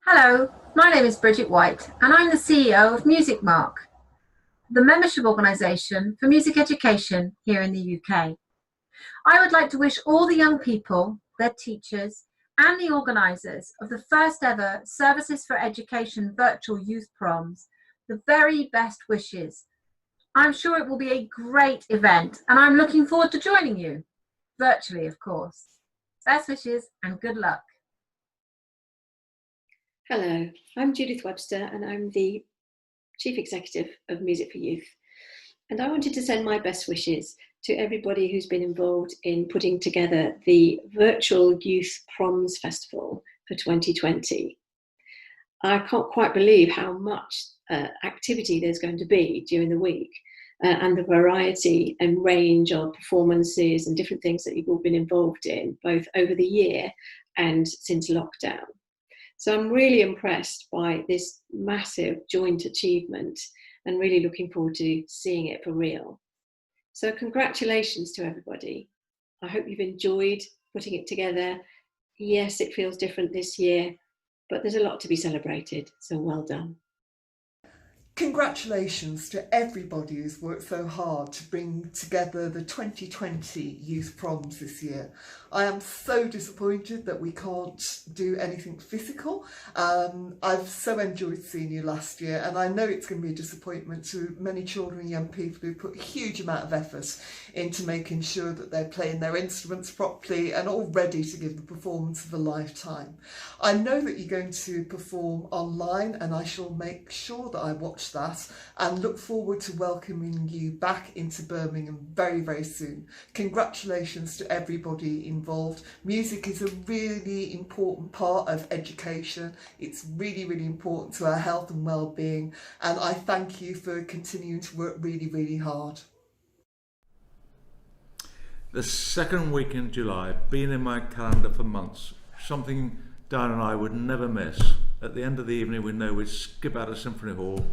Hello, my name is Bridget White and I'm the CEO of Music Mark, the membership organisation for music education here in the UK. I would like to wish all the young people, their teachers and the organisers of the first ever Services for Education virtual youth proms the very best wishes. I'm sure it will be a great event and I'm looking forward to joining you, virtually of course. Best wishes and good luck. Hello, I'm Judith Webster and I'm the Chief Executive of Music for Youth. And I wanted to send my best wishes to everybody who's been involved in putting together the virtual Youth Proms Festival for 2020. I can't quite believe how much activity there's going to be during the week and the variety and range of performances and different things that you've all been involved in, both over the year and since lockdown. So I'm really impressed by this massive joint achievement and really looking forward to seeing it for real. So congratulations to everybody. I hope you've enjoyed putting it together. Yes, it feels different this year, but there's a lot to be celebrated, so well done. Congratulations to everybody who's worked so hard to bring together the 2020 Youth Proms this year. I am so disappointed that we can't do anything physical. I've so enjoyed seeing you last year, and I know it's going to be a disappointment to many children and young people who put a huge amount of effort into making sure that they're playing their instruments properly and all ready to give the performance of a lifetime. I know that you're going to perform online, and I shall make sure that I watch that and look forward to welcoming you back into Birmingham very, very soon. Congratulations to everybody involved. Music is a really important part of education. It's really, really important to our health and well-being, and I thank you for continuing to work really, really hard. The second week in July, been in my calendar for months, something Dan and I would never miss. At the end of the evening, we know we'd skip out of Symphony Hall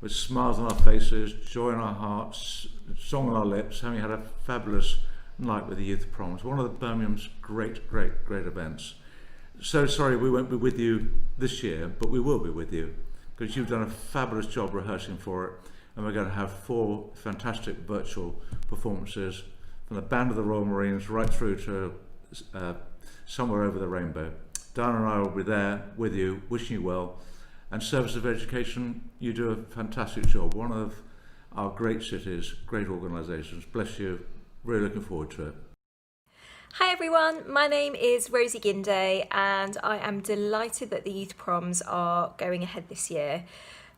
with smiles on our faces, joy in our hearts, song on our lips, having had a fabulous night with the Youth Proms, one of the Birmingham's great events. So sorry we won't be with you this year, but we will be with you because you've done a fabulous job rehearsing for it, and we're going to have 4 fantastic virtual performances from the Band of the Royal Marines right through to Somewhere Over the Rainbow. Dan and I will be there with you, wishing you well. And Service of Education, you do a fantastic job. One of our great cities, great organisations. Bless you. Really looking forward to it. Hi everyone, my name is Rosie Guinday and I am delighted that the Youth Proms are going ahead this year.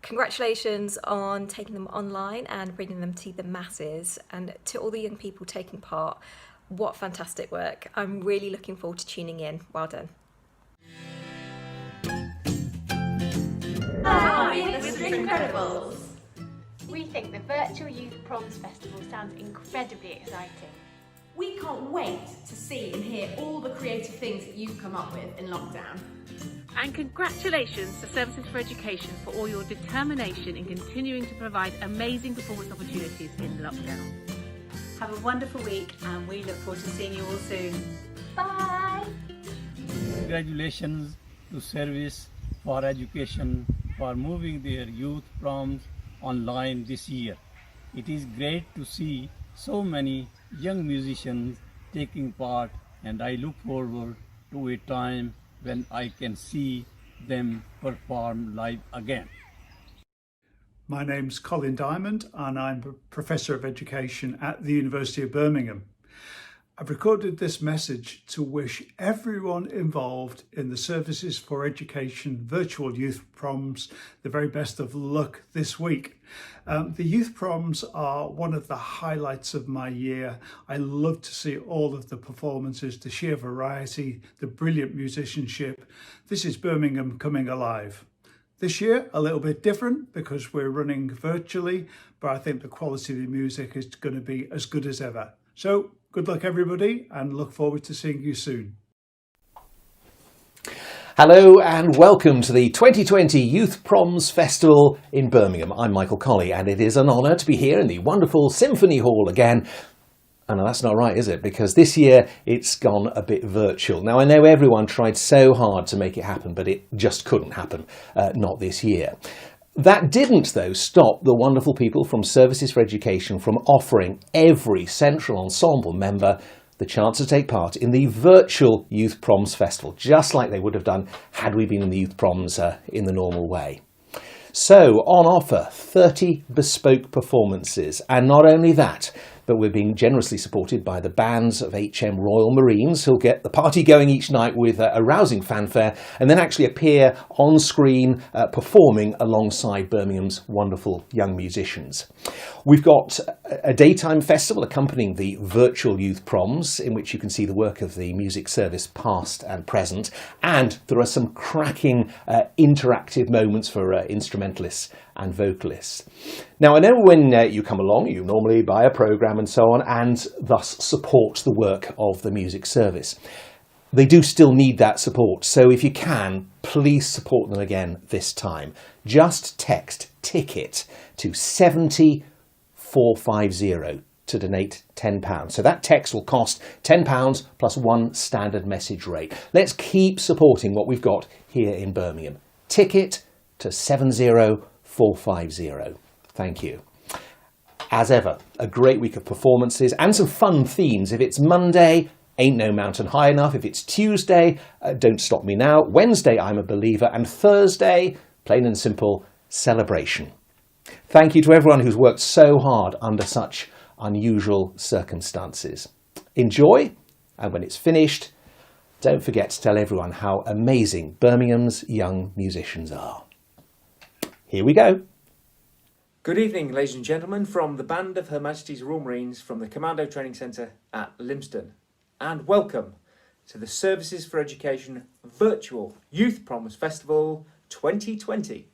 Congratulations on taking them online and bringing them to the masses, and to all the young people taking part. What fantastic work. I'm really looking forward to tuning in. Well done. Hi, the Incredibles! We think the Virtual Youth Proms Festival sounds incredibly exciting. We can't wait to see and hear all the creative things that you've come up with in lockdown. And congratulations to Services for Education for all your determination in continuing to provide amazing performance opportunities in lockdown. Have a wonderful week and we look forward to seeing you all soon. Bye! Congratulations to Service for Education for moving their youth proms online this year. It is great to see so many young musicians taking part, and I look forward to a time when I can see them perform live again. My name's Colin Diamond and I'm a Professor of Education at the University of Birmingham. I've recorded this message to wish everyone involved in the Services for Education virtual youth proms the very best of luck this week. The youth proms are one of the highlights of my year. I love to see all of the performances, the sheer variety, the brilliant musicianship. This is Birmingham coming alive. This year, a little bit different because we're running virtually, but I think the quality of the music is going to be as good as ever. So, good luck everybody and look forward to seeing you soon. Hello and welcome to the 2020 Youth Proms Festival in Birmingham. I'm Michael Collie and it is an honour to be here in the wonderful Symphony Hall again. I know that's not right, is it? Because this year it's gone a bit virtual. Now, I know everyone tried so hard to make it happen, but it just couldn't happen, not this year. That didn't, though, stop the wonderful people from Services for Education from offering every Central Ensemble member the chance to take part in the virtual Youth Proms Festival, just like they would have done had we been in the Youth Proms in the normal way. So, on offer, 30 bespoke performances, and not only that, but we're being generously supported by the bands of HM Royal Marines, who'll get the party going each night with a rousing fanfare and then actually appear on screen performing alongside Birmingham's wonderful young musicians. We've got a daytime festival accompanying the virtual Youth Proms, in which you can see the work of the music service past and present, and there are some cracking interactive moments for instrumentalists and vocalists. Now, I know when you come along, you normally buy a programme and so on, and thus support the work of the music service. They do still need that support, so if you can, please support them again this time. Just text TICKET to 70450 to donate £10. So that text will cost £10 plus one standard message rate. Let's keep supporting what we've got here in Birmingham. TICKET to 70450. Thank you. As ever, a great week of performances and some fun themes. If it's Monday, Ain't No Mountain High Enough. If it's Tuesday, Don't Stop Me Now. Wednesday, I'm a Believer. And Thursday, plain and simple, Celebration. Thank you to everyone who's worked so hard under such unusual circumstances. Enjoy, and when it's finished, don't forget to tell everyone how amazing Birmingham's young musicians are. Here we go. Good evening, ladies and gentlemen, from the band of Her Majesty's Royal Marines from the Commando Training Centre at Lympstone, and welcome to the Services for Education Virtual Youth Proms Festival 2020.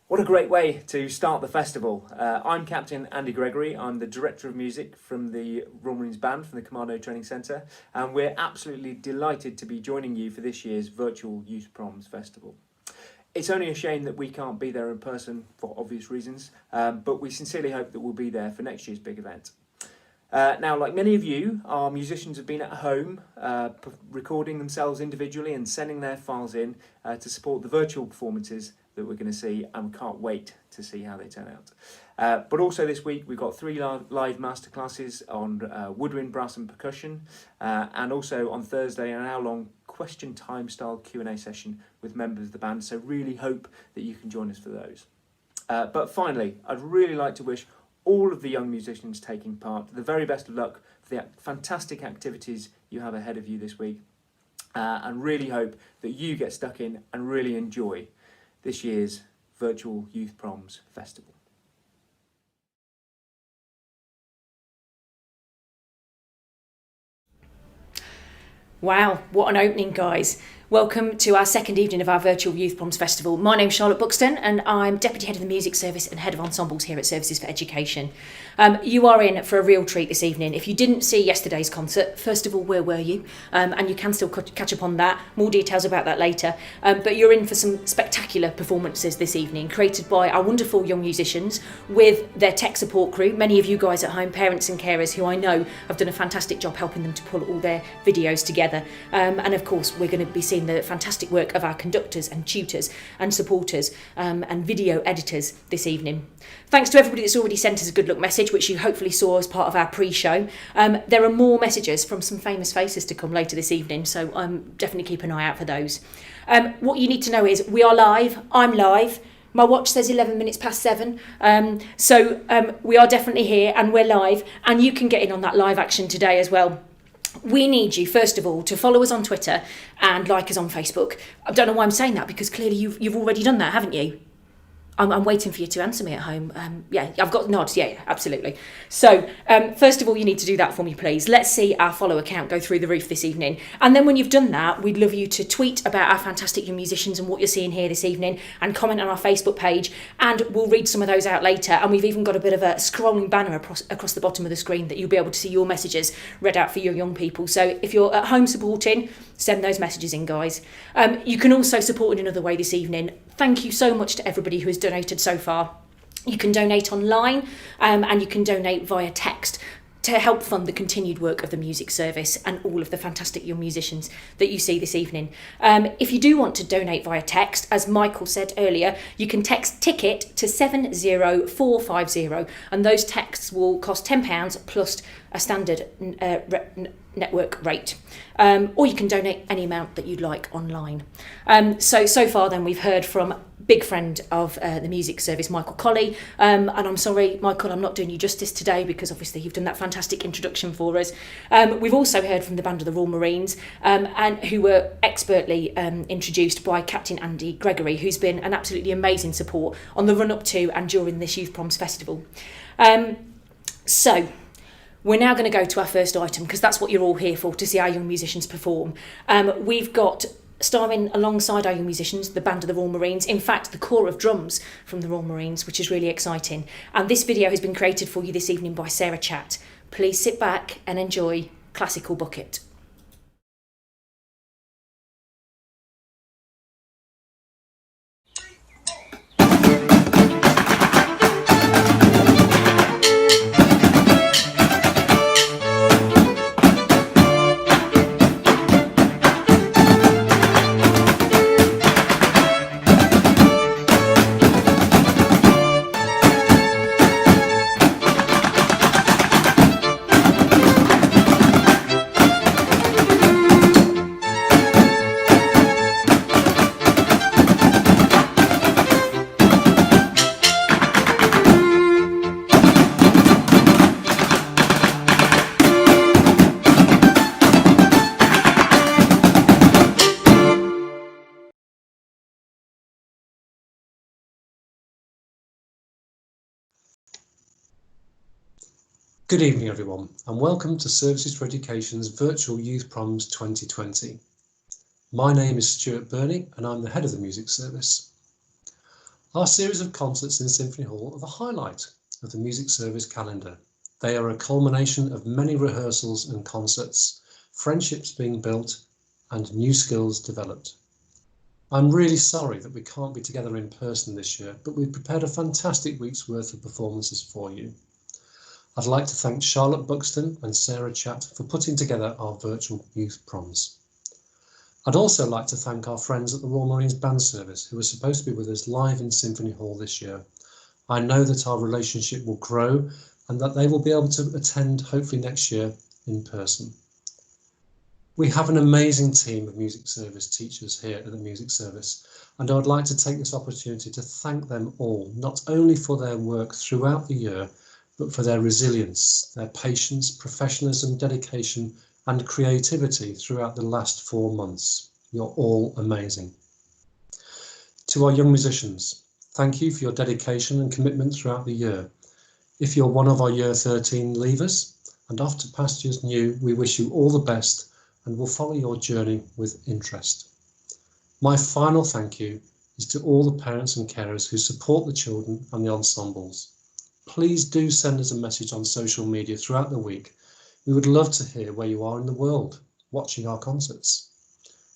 What a great way to start the festival. I'm Captain Andy Gregory. I'm the Director of Music from the Royal Marines Band from the Commando Training Centre, and we're absolutely delighted to be joining you for this year's virtual Youth Proms Festival. It's only a shame that we can't be there in person for obvious reasons, but we sincerely hope that we'll be there for next year's big event. Now, like many of you, our musicians have been at home recording themselves individually and sending their files in to support the virtual performances that we're going to see, and we can't wait to see how they turn out. But also this week we've got 3 live masterclasses on woodwind, brass and percussion, and also on Thursday an hour-long question time style Q&A session with members of the band, so really hope that you can join us for those. But finally, I'd really like to wish all of the young musicians taking part the very best of luck for the fantastic activities you have ahead of you this week, and really hope that you get stuck in and really enjoy this year's Virtual Youth Proms Festival. Wow, what an opening, guys. Welcome to our second evening of our Virtual Youth Proms Festival. My name's Charlotte Buxton and I'm Deputy Head of the Music Service and Head of Ensembles here at Services for Education. You are in for a real treat this evening. If you didn't see yesterday's concert, first of all, where were you? And you can still catch up on that. More details about that later. But you're in for some spectacular performances this evening, created by our wonderful young musicians with their tech support crew. Many of you guys at home, parents and carers, who I know have done a fantastic job helping them to pull all their videos together. And of course, we're going to be seeing the fantastic work of our conductors and tutors and supporters and video editors this evening. Thanks to everybody that's already sent us a good luck message, which you hopefully saw as part of our pre-show. There are more messages from some famous faces to come later this evening, so definitely keep an eye out for those. What you need to know is we are live, I'm live. My watch says 11 minutes past 7. So we are definitely here and we're live, and you can get in on that live action today as well. We need you, first of all, to follow us on Twitter and like us on Facebook. I don't know why I'm saying that, because clearly you've already done that, haven't you? I'm waiting for you to answer me at home. Yeah, I've got nods. Yeah, absolutely. So, first of all, you need to do that for me, please. Let's see our follow account go through the roof this evening. And then when you've done that, we'd love you to tweet about our fantastic young musicians and what you're seeing here this evening, and comment on our Facebook page, and we'll read some of those out later. And we've even got a bit of a scrolling banner across the bottom of the screen that you'll be able to see your messages read out for your young people. So if you're at home supporting, send those messages in, guys. You can also support in another way this evening. Thank you so much to everybody who has donated so far. You can donate online and you can donate via text to help fund the continued work of the music service and all of the fantastic young musicians that you see this evening. If you do want to donate via text, as Michael said earlier, you can text TICKET to 70450, and those texts will cost £10 plus a standard network rate. Or you can donate any amount that you'd like online. So far then we've heard from big friend of the music service, Michael Collie, and I'm sorry, Michael, I'm not doing you justice today because obviously you've done that fantastic introduction for us. We've also heard from the Band of the Royal Marines, and who were expertly introduced by Captain Andy Gregory, who's been an absolutely amazing support on the run up to and during this Youth Proms Festival. So we're now going to go to our first item, because that's what you're all here for, to see our young musicians perform. We've got, starring alongside our young musicians, the Band of the Royal Marines, in fact the Corps of Drums from the Royal Marines, which is really exciting. And this video has been created for you this evening by Sarah Chatt. Please sit back and enjoy Classical Bucket. Good evening everyone, and welcome to Services for Education's Virtual Youth Proms 2020. My name is Stuart Burney and I'm the head of the music service. Our series of concerts in Symphony Hall are the highlight of the music service calendar. They are a culmination of many rehearsals and concerts, friendships being built and new skills developed. I'm really sorry that we can't be together in person this year, but we've prepared a fantastic week's worth of performances for you. I'd like to thank Charlotte Buxton and Sarah Chatt for putting together our virtual youth proms. I'd also like to thank our friends at the Royal Marines Band Service, who are supposed to be with us live in Symphony Hall this year. I know that our relationship will grow and that they will be able to attend hopefully next year in person. We have an amazing team of music service teachers here at the music service, and I would like to take this opportunity to thank them all, not only for their work throughout the year, but for their resilience, their patience, professionalism, dedication and creativity throughout the last 4 months. You're all amazing. To our young musicians, thank you for your dedication and commitment throughout the year. If you're one of our Year 13 leavers and off to pastures new, we wish you all the best and will follow your journey with interest. My final thank you is to all the parents and carers who support the children and the ensembles. Please do send us a message on social media throughout the week. We would love to hear where you are in the world watching our concerts.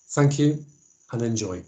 Thank you and enjoy.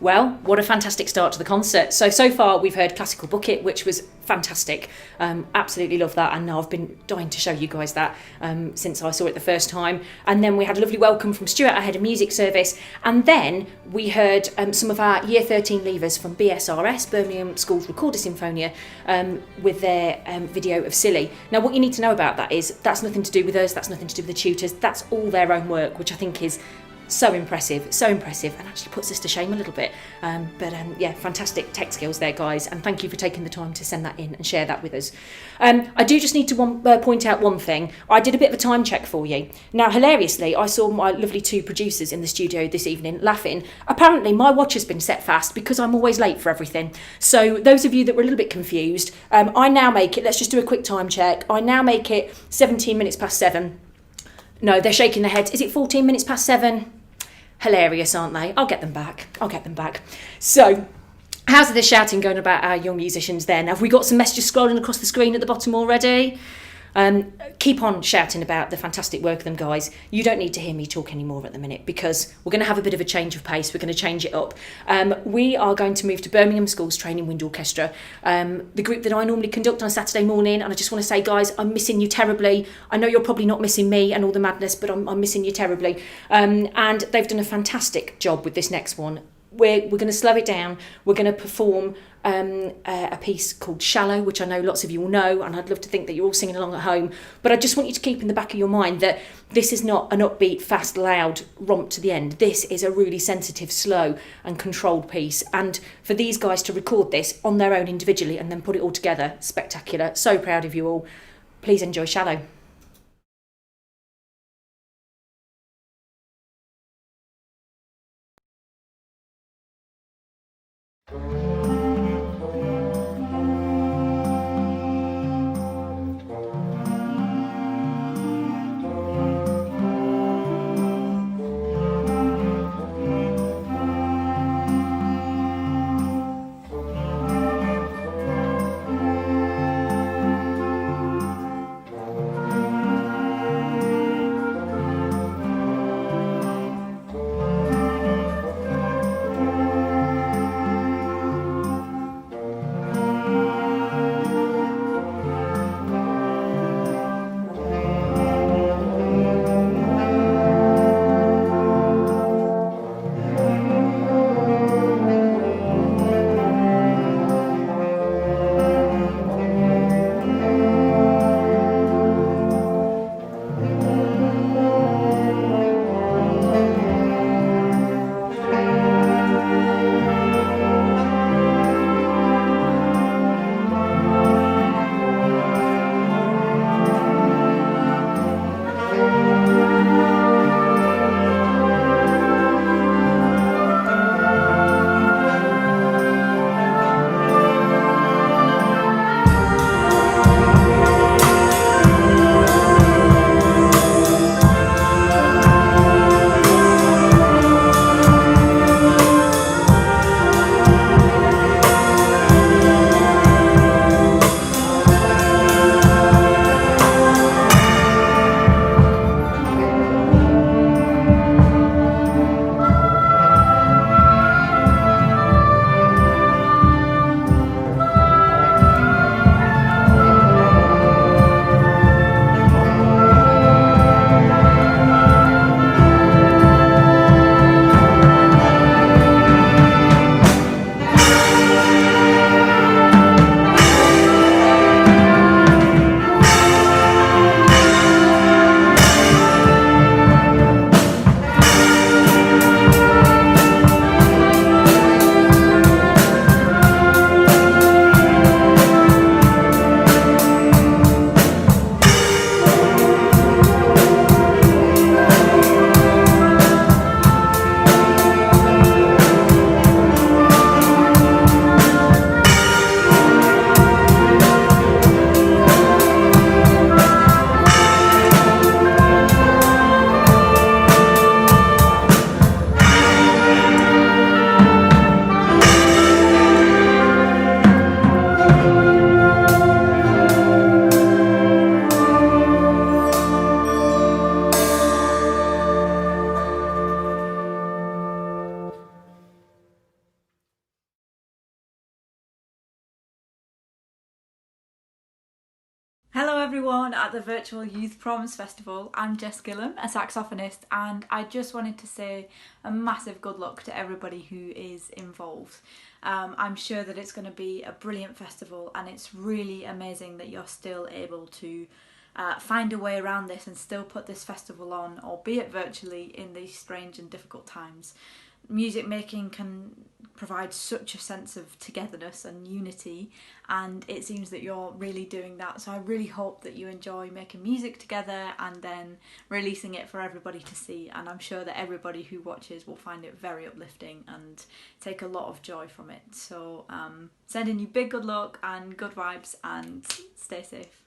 Well, what a fantastic start to the concert. So far we've heard Classical Bucket, which was fantastic. Absolutely love that, and I've been dying to show you guys that since I saw it the first time. And then we had a lovely welcome from Stuart, our head of music service, and then we heard some of our Year 13 leavers from BSRS, Birmingham Schools Recorder Symphonia, with their video of Silly. Now what you need to know about that is that's nothing to do with us, that's nothing to do with the tutors, that's all their own work, which I think is so impressive, and actually puts us to shame a little bit. Yeah, fantastic tech skills there, guys, and thank you for taking the time to send that in and share that with us. I do just need to point out one thing. I did a bit of a time check for you. Now, hilariously, I saw my lovely two producers in the studio this evening laughing. Apparently, my watch has been set fast because I'm always late for everything. So those of you that were a little bit confused, I now make it, let's just do a quick time check. I now make it 17 minutes past 7. No, they're shaking their heads. Is it 14 minutes past 7? Hilarious, aren't they? I'll get them back. So, how's the shouting going about our young musicians then? Have we got some messages scrolling across the screen at the bottom already? Keep on shouting about the fantastic work of them, guys. You don't need to hear me talk anymore at the minute because we're going to have a bit of a change of pace. We're going to change it up. We are going to move to Birmingham Schools Training Wind Orchestra, the group that I normally conduct on a Saturday morning. And I just want to say, guys, I'm missing you terribly. I know you're probably not missing me and all the madness, but I'm missing you terribly. And they've done a fantastic job with this next one. We're going to slow it down. We're going to perform a piece called Shallow, which I know lots of you will know, and I'd love to think that you're all singing along at home. But I just want you to keep in the back of your mind that this is not an upbeat, fast, loud romp to the end. This is a really sensitive, slow and controlled piece. And for these guys to record this on their own individually and then put it all together, spectacular. So proud of you all. Please enjoy Shallow. everyone at the Virtual Youth Proms Festival. I'm Jess Gillam, a saxophonist, and I just wanted to say a massive good luck to everybody who is involved. I'm sure that it's going to be a brilliant festival, and it's really amazing that you're still able to find a way around this and still put this festival on, albeit virtually, in these strange and difficult times. Music making can provide such a sense of togetherness and unity, and it seems that you're really doing that. So I really hope that you enjoy making music together and then releasing it for everybody to see, and I'm sure that everybody who watches will find it very uplifting and take a lot of joy from it. So sending you big good luck and good vibes, and stay safe.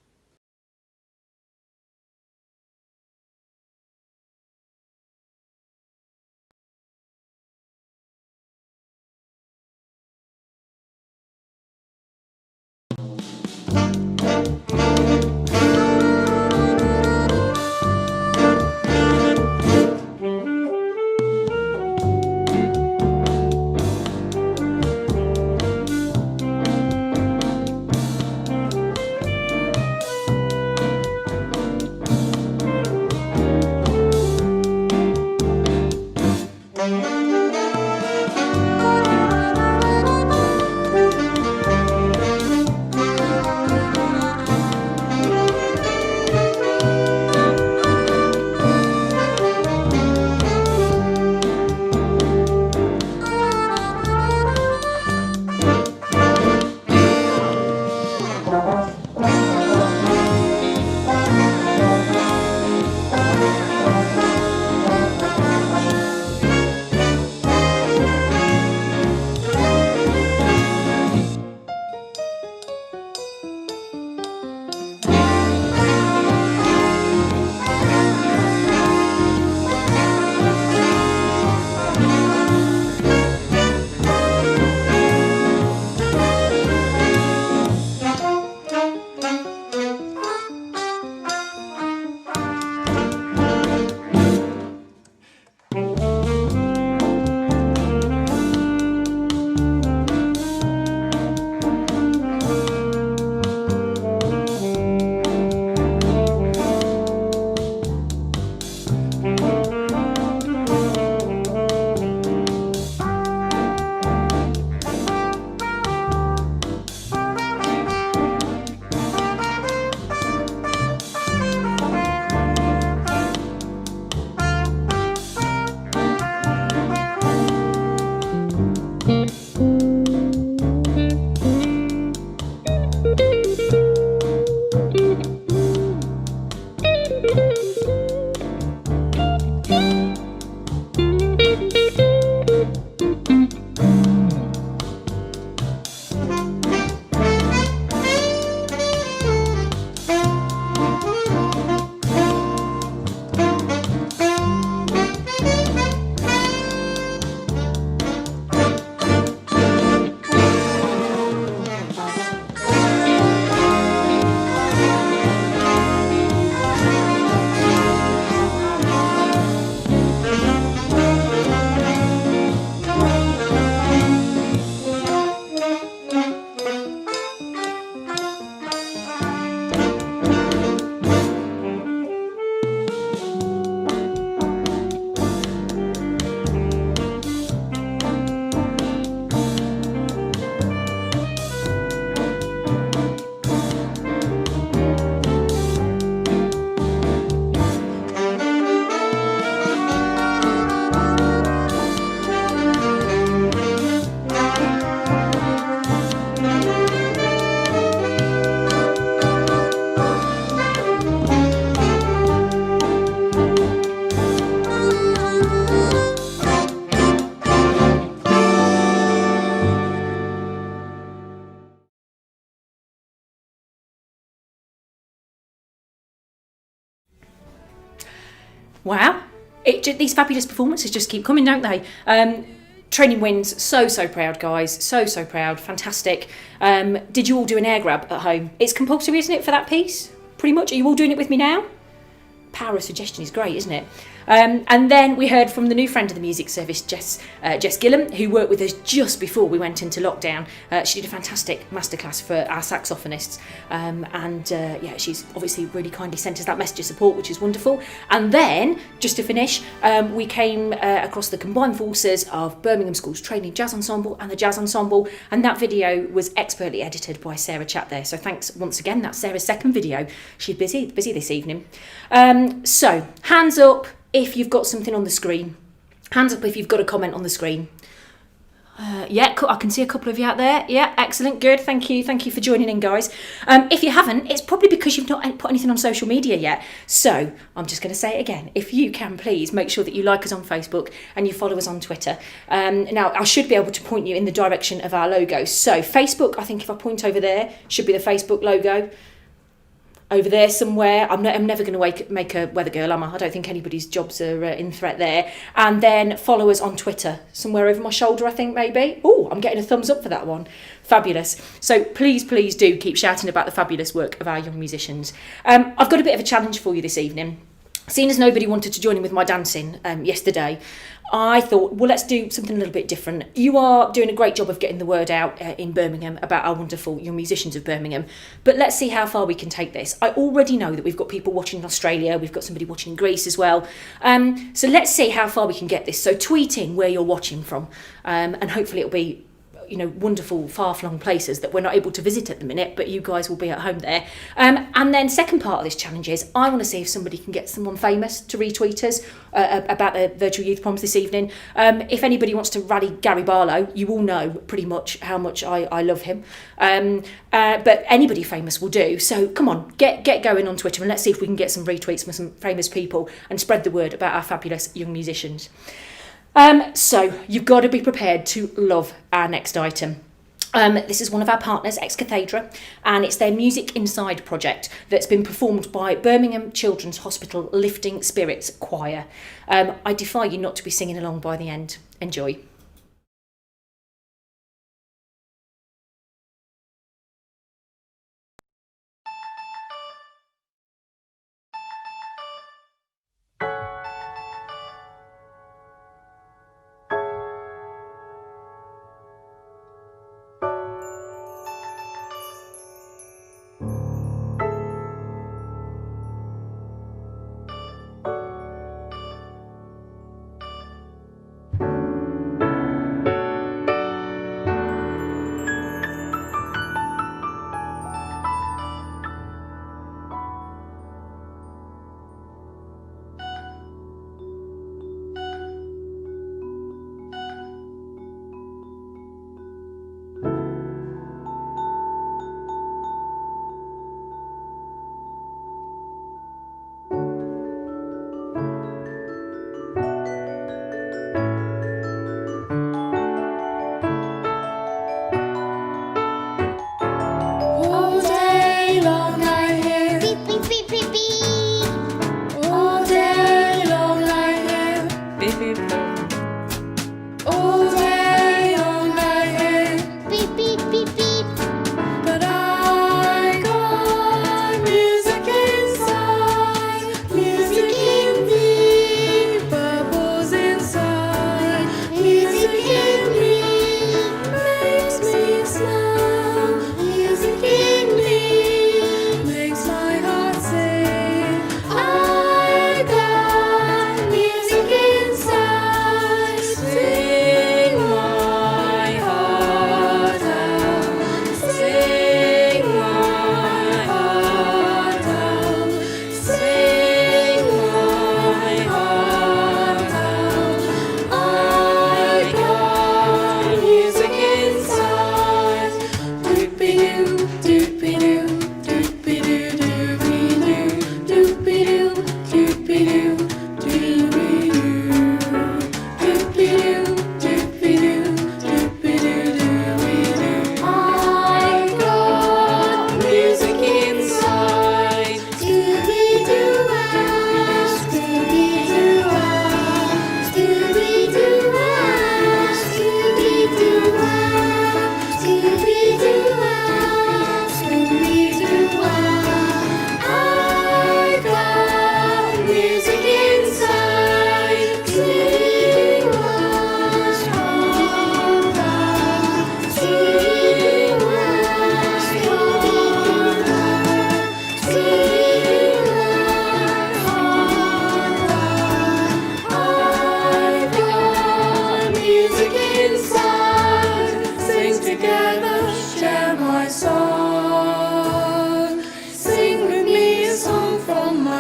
Wow, these fabulous performances just keep coming, don't they? Training wins, so proud guys, so proud, fantastic. Did you all do an air grab at home? It's compulsory, isn't it, for that piece? Pretty much, are you all doing it with me now? Power of suggestion is great, isn't it? And then we heard from the new friend of the music service, Jess Gillam, who worked with us just before we went into lockdown. She did a fantastic masterclass for our saxophonists, yeah, she's obviously really kindly sent us that message of support, which is wonderful. And then, just to finish, we came across the combined forces of Birmingham School's Training Jazz Ensemble and the Jazz Ensemble, and that video was expertly edited by Sarah Chat there. So thanks once again. That's Sarah's second video. She's busy this evening. So hands up if you've got something on the screen. Hands up if you've got a comment on the screen. Yeah, I can see a couple of you out there. Yeah, excellent, good. Thank you for joining in, guys. If you haven't, it's probably because you've not put anything on social media yet. So I'm just going to say it again. If you can, please make sure that you like us on Facebook and you follow us on Twitter. Now, I should be able to point you in the direction of our logo. So Facebook, I think if I point over there, should be the Facebook logo. Over there somewhere. I'm never going to make a weather girl, am I? I don't think anybody's jobs are in threat there. And then follow us on Twitter, somewhere over my shoulder, I think, maybe. Oh, I'm getting a thumbs up for that one. Fabulous. So please do keep shouting about the fabulous work of our young musicians. I've got a bit of a challenge for you this evening. Seeing as nobody wanted to join in with my dancing yesterday, I thought, well, let's do something a little bit different. You are doing a great job of getting the word out in Birmingham about our wonderful young musicians of Birmingham, but let's see how far we can take this. I already know that we've got people watching in Australia, we've got somebody watching in Greece as well, so let's see how far we can get this. So tweet in where you're watching from, and hopefully it'll be wonderful far-flung places that we're not able to visit at the minute, but you guys will be at home there. And then second part of this challenge is I want to see if somebody can get someone famous to retweet us about the virtual youth proms this evening. If anybody wants to rally Gary Barlow, you all know pretty much how much I love him. But anybody famous will do. So come on, get going on Twitter and let's see if we can get some retweets from some famous people and spread the word about our fabulous young musicians. So you've got to be prepared to love our next item. This is one of our partners, Ex Cathedra, and it's their Music Inside project that's been performed by Birmingham Children's Hospital Lifting Spirits Choir. I defy you not to be singing along by the end. Enjoy.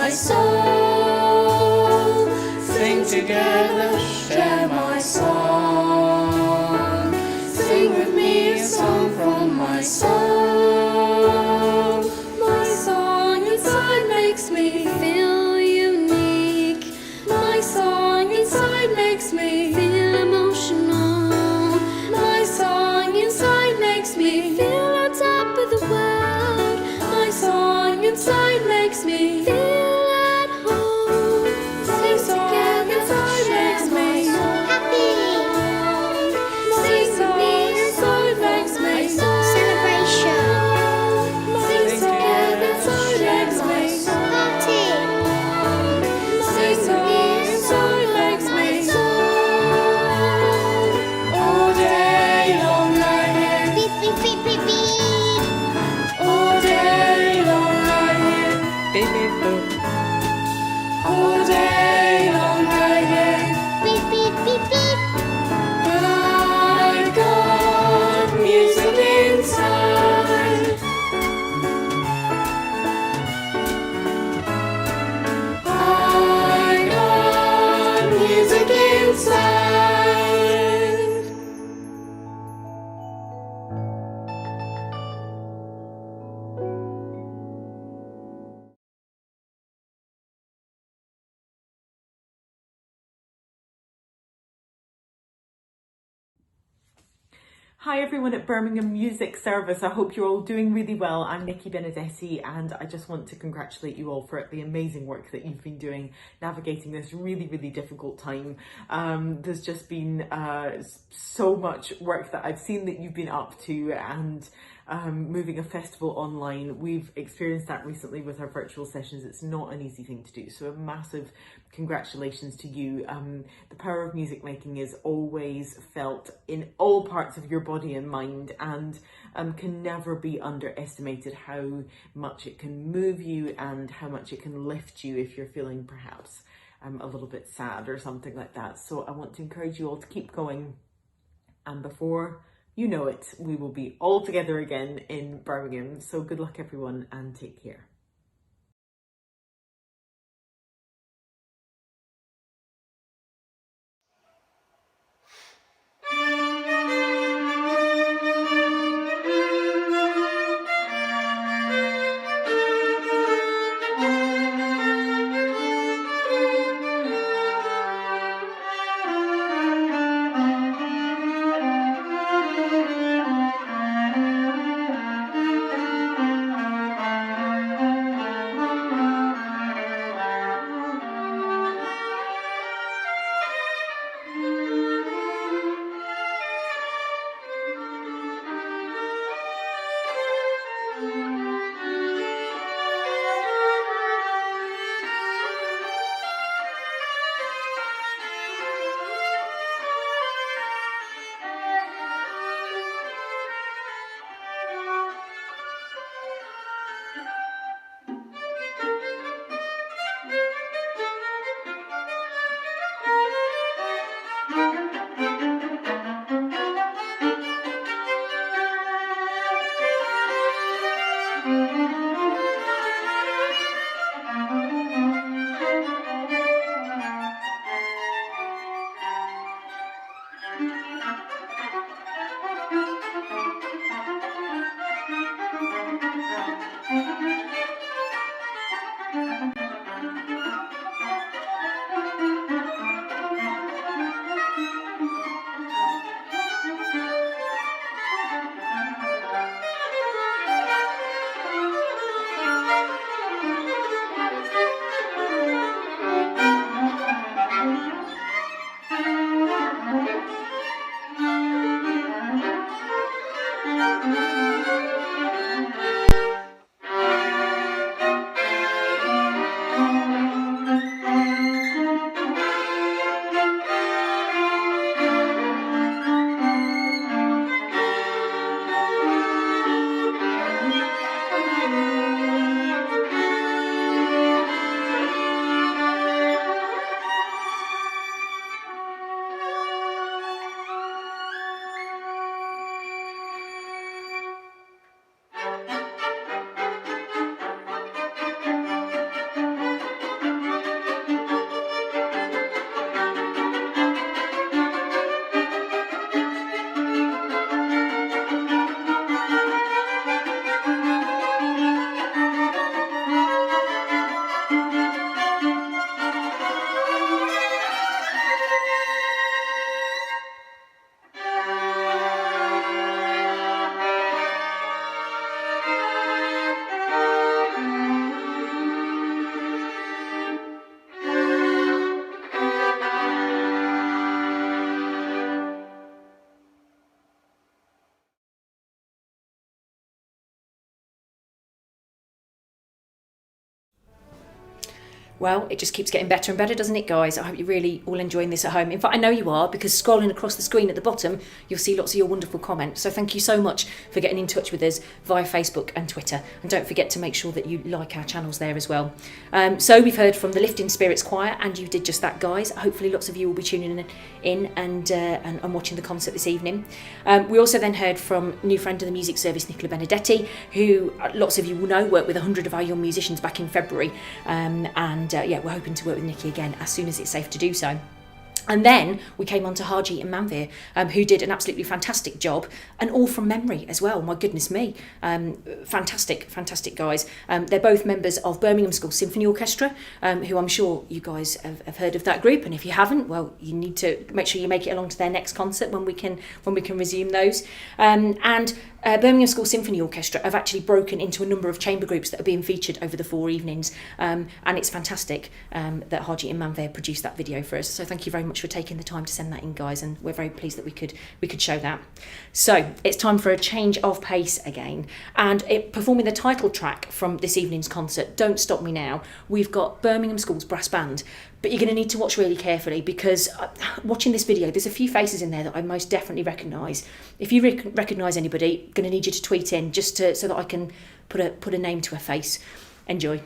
my soul. Sing together, share my song. Sing with me a song from my soul. My song inside makes me feel unique. My song inside makes me feel emotional. My song inside makes me feel on top of the world. My song inside makes me feel at home. Sing together inside makes me happy. Sing with me inside makes me celebration. Sing together inside makes me party. Sing with me inside makes me all day long I hear beep beep beep beep beep. All day long I hear beep beep boop. All day long I hear beep beep beep beep. I got music inside. I got music inside. Hi everyone at Birmingham Music Service, I hope you're all doing really well. I'm Nikki Benedetti and I just want to congratulate you all for the amazing work that you've been doing navigating this really difficult time. There's just been so much work that I've seen that you've been up to, and moving a festival online. We've experienced that recently with our virtual sessions. It's not an easy thing to do, so a massive congratulations to you. The power of music making is always felt in all parts of your body and mind, and can never be underestimated how much it can move you and how much it can lift you if you're feeling perhaps a little bit sad or something like that. So I want to encourage you all to keep going, and before you know it, we will be all together again in Birmingham. So good luck everyone and take care. Well, it just keeps getting better and better, doesn't it, guys? I hope you're really all enjoying this at home. In fact, I know you are, because scrolling across the screen at the bottom, you'll see lots of your wonderful comments. So thank you so much for getting in touch with us via Facebook and Twitter. And don't forget to make sure that you like our channels there as well. So we've heard from the Lifting Spirits Choir, and you did just that, guys. Hopefully lots of you will be tuning in and watching the concert this evening. We also then heard from new friend of the music service, Nicola Benedetti, who lots of you will know worked with 100 of our young musicians back in February. Yeah, we're hoping to work with Nikki again as soon as it's safe to do so. And then we came on to Harji and Manvir, who did an absolutely fantastic job, and all from memory as well. My goodness me. Fantastic guys. They're both members of Birmingham School Symphony Orchestra, who I'm sure you guys have heard of that group. And if you haven't, well, you need to make sure you make it along to their next concert when we can resume those. Birmingham School Symphony Orchestra have actually broken into a number of chamber groups that are being featured over the 4 evenings. And it's fantastic that Harji and Manvir produced that video for us. So thank you very much for taking the time to send that in, guys, and we're very pleased that we could show that. So it's time for a change of pace again, and performing the title track from this evening's concert, Don't Stop Me Now, we've got Birmingham School's brass band. But you're going to need to watch really carefully, because watching this video, there's a few faces in there that I most definitely recognise. If you recognise anybody, I'm going to need you to tweet in just so that I can put a name to a face. Enjoy.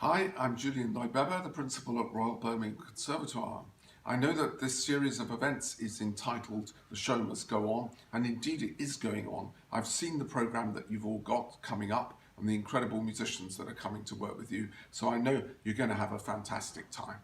Hi, I'm Julian Neubauer, the Principal at Royal Birmingham Conservatoire. I know that this series of events is entitled The Show Must Go On, and indeed it is going on. I've seen the programme that you've all got coming up and the incredible musicians that are coming to work with you, so I know you're going to have a fantastic time.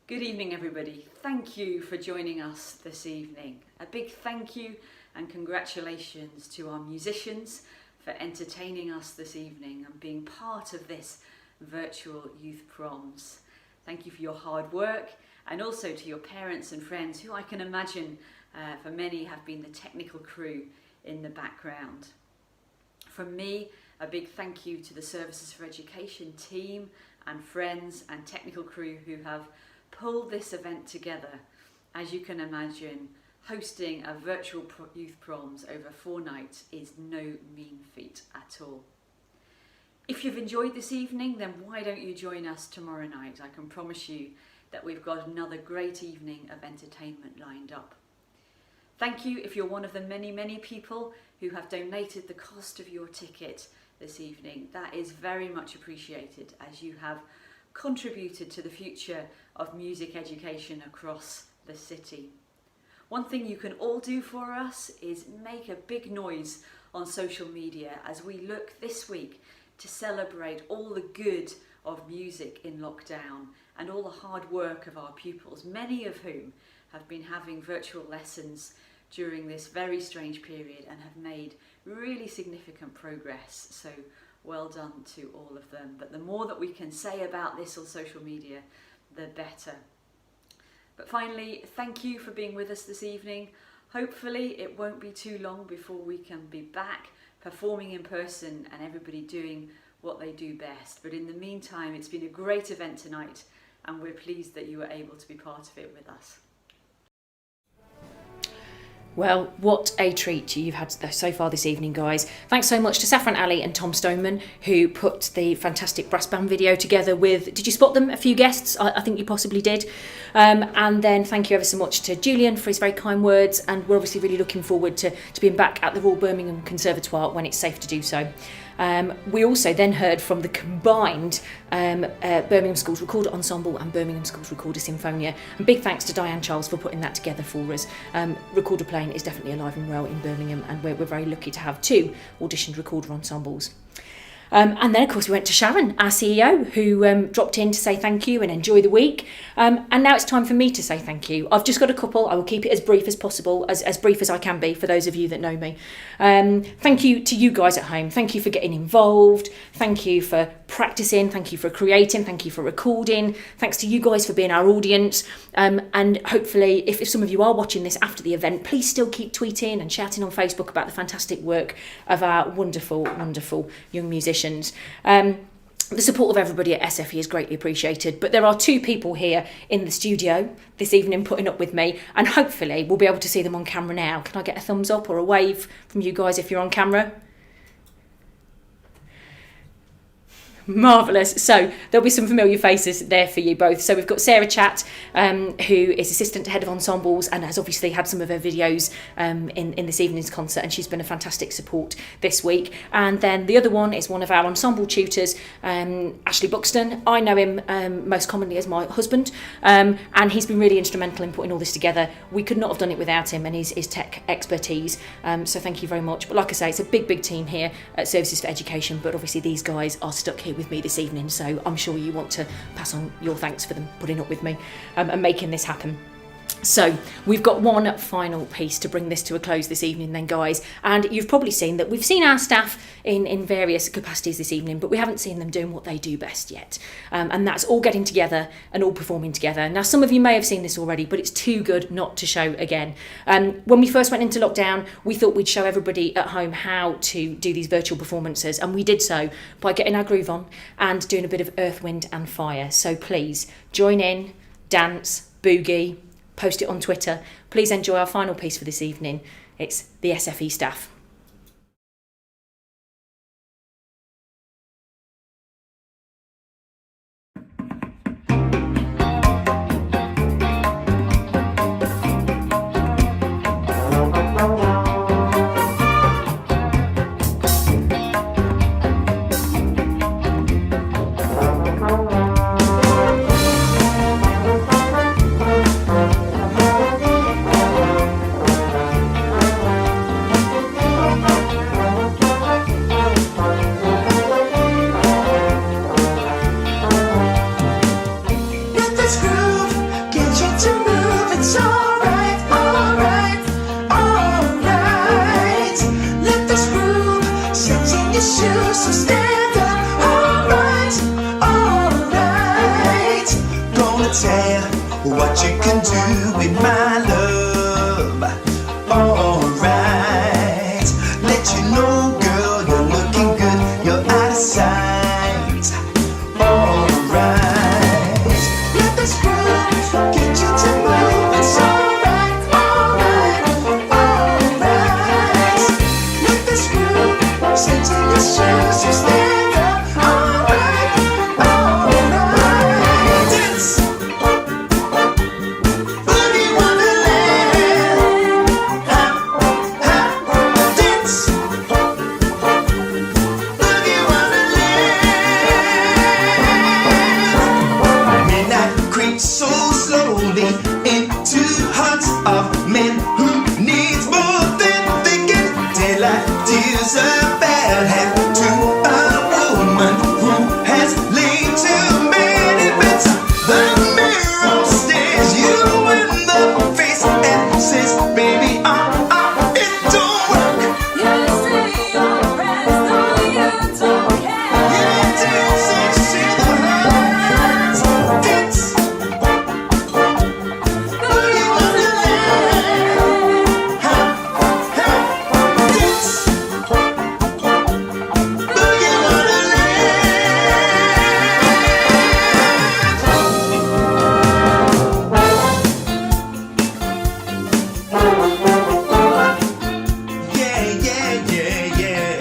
Good evening, everybody. Thank you for joining us this evening. A big thank you and congratulations to our musicians for entertaining us this evening and being part of this virtual youth proms. Thank you for your hard work, and also to your parents and friends who I can imagine for many have been the technical crew in the background. From me, a big thank you to the Services for Education team and friends and technical crew who have pulled this event together. As you can imagine, hosting a virtual youth proms over 4 nights is no mean feat at all. If you've enjoyed this evening, then why don't you join us tomorrow night? I can promise you that we've got another great evening of entertainment lined up. Thank you if you're one of the many, many people who have donated the cost of your ticket this evening. That is very much appreciated, as you have contributed to the future of music education across the city. One thing you can all do for us is make a big noise on social media as we look this week to celebrate all the good of music in lockdown and all the hard work of our pupils, many of whom have been having virtual lessons during this very strange period and have made really significant progress. So well done to all of them. But the more that we can say about this on social media, the better. But finally, thank you for being with us this evening. Hopefully it won't be too long before we can be back performing in person and everybody doing what they do best. But in the meantime, it's been a great event tonight and we're pleased that you were able to be part of it with us. Well, what a treat you've had so far this evening, guys. Thanks so much to Saffron Ali and Tom Stoneman, who put the fantastic brass band video together with, did you spot them? A few guests? I think you possibly did. And then thank you ever so much to Julian for his very kind words. And we're obviously really looking forward to being back at the Royal Birmingham Conservatoire when it's safe to do so. We also then heard from the combined Birmingham Schools Recorder Ensemble and Birmingham Schools Recorder Symphonia. And big thanks to Diane Charles for putting that together for us. Recorder playing is definitely alive and well in Birmingham, and we're very lucky to have 2 auditioned recorder ensembles. And then, of course, we went to Sharon, our CEO, who dropped in to say thank you and enjoy the week. And now it's time for me to say thank you. I've just got a couple. I will keep it as brief as possible, as brief as I can be for those of you that know me. Thank you to you guys at home. Thank you for getting involved. Thank you for practicing. Thank you for creating. Thank you for recording. Thanks to you guys for being our audience. And hopefully, if some of you are watching this after the event, please still keep tweeting and shouting on Facebook about the fantastic work of our wonderful, wonderful young musicians. The support of everybody at SFE is greatly appreciated, but there are 2 people here in the studio this evening putting up with me, and hopefully we'll be able to see them on camera now. Can I get a thumbs up or a wave from you guys if you're on camera? Marvellous. So there'll be some familiar faces there for you both. So we've got Sarah Chatt, who is Assistant Head of Ensembles and has obviously had some of her videos in this evening's concert, and she's been a fantastic support this week. And then the other one is one of our ensemble tutors, Ashley Buxton. I know him most commonly as my husband, and he's been really instrumental in putting all this together. We could not have done it without him and his tech expertise. So thank you very much. But like I say, it's a big, big team here at Services for Education, but obviously these guys are stuck here with me this evening, so I'm sure you want to pass on your thanks for them putting up with me and making this happen. So we've got one final piece to bring this to a close this evening then, guys, and you've probably seen that we've seen our staff in various capacities this evening, but we haven't seen them doing what they do best yet, and that's all getting together and all performing together. Now, some of you may have seen this already, but it's too good not to show again. When we first went into lockdown, we thought we'd show everybody at home how to do these virtual performances, and we did so by getting our groove on and doing a bit of Earth, Wind and Fire. So please join in, dance, boogie, post it on Twitter. Please enjoy our final piece for this evening. It's the SFE Staff. can do it, my love. Alright, let you know, girl, you're looking good, you're out of sight. Alright, let this groove get you to move. It's alright, alright, alright. Let this groove sit in your shoes, you stand up. Alright, alright. Dance, boogie wonderland. Dance, boogie wonderland. Midnight creeps so slowly into hearts of men who needs more than they can. Daylight deals a bad hand to a woman who has laid too many bets. The mirror stares you in the face and says, baby, it don't work. You say your prayers, no, you don't care. You dance and see the lights. Dance, boogie wonderland. Dance, boogie wonderland. Yeah, yeah, yeah, yeah.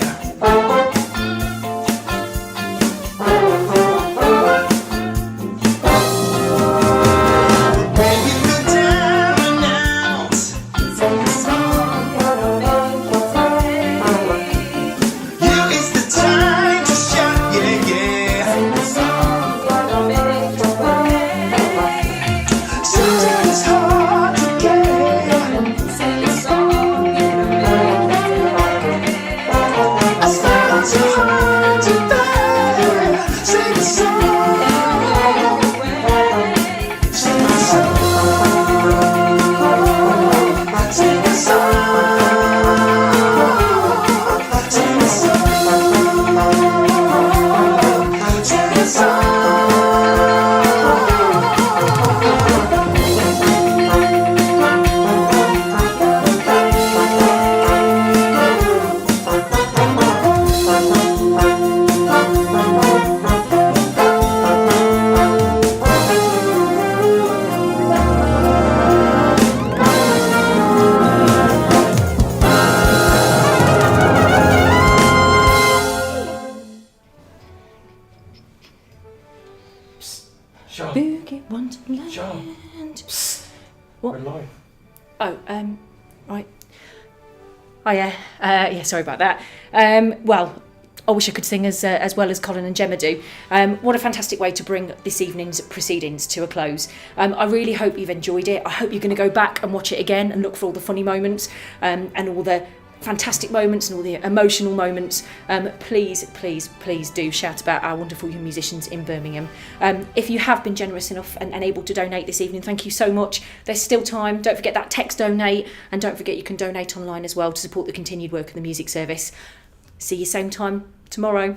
Baby, you're down and out. Sing a song, gonna make you day. You is the time to shout, yeah, yeah. Sing a song, gonna make you day. Sometimes it's hard to get. Sing a song, gonna make you day. It's not too hard to bear. Sing a song. Sing a song. Sing a song. Sing a song. Sing a Boogie Wonderland. What? We're live. Oh, right. Oh yeah, yeah. Sorry about that. Well, I wish I could sing as well as Colin and Gemma do. What a fantastic way to bring this evening's proceedings to a close. I really hope you've enjoyed it. I hope you're going to go back and watch it again and look for all the funny moments and all the fantastic moments and all the emotional moments. Please, please, please do shout about our wonderful young musicians in Birmingham. If you have been generous enough and able to donate this evening, thank you so much. There's still time. Don't forget that text donate, and don't forget you can donate online as well to support the continued work of the music service. See you same time tomorrow.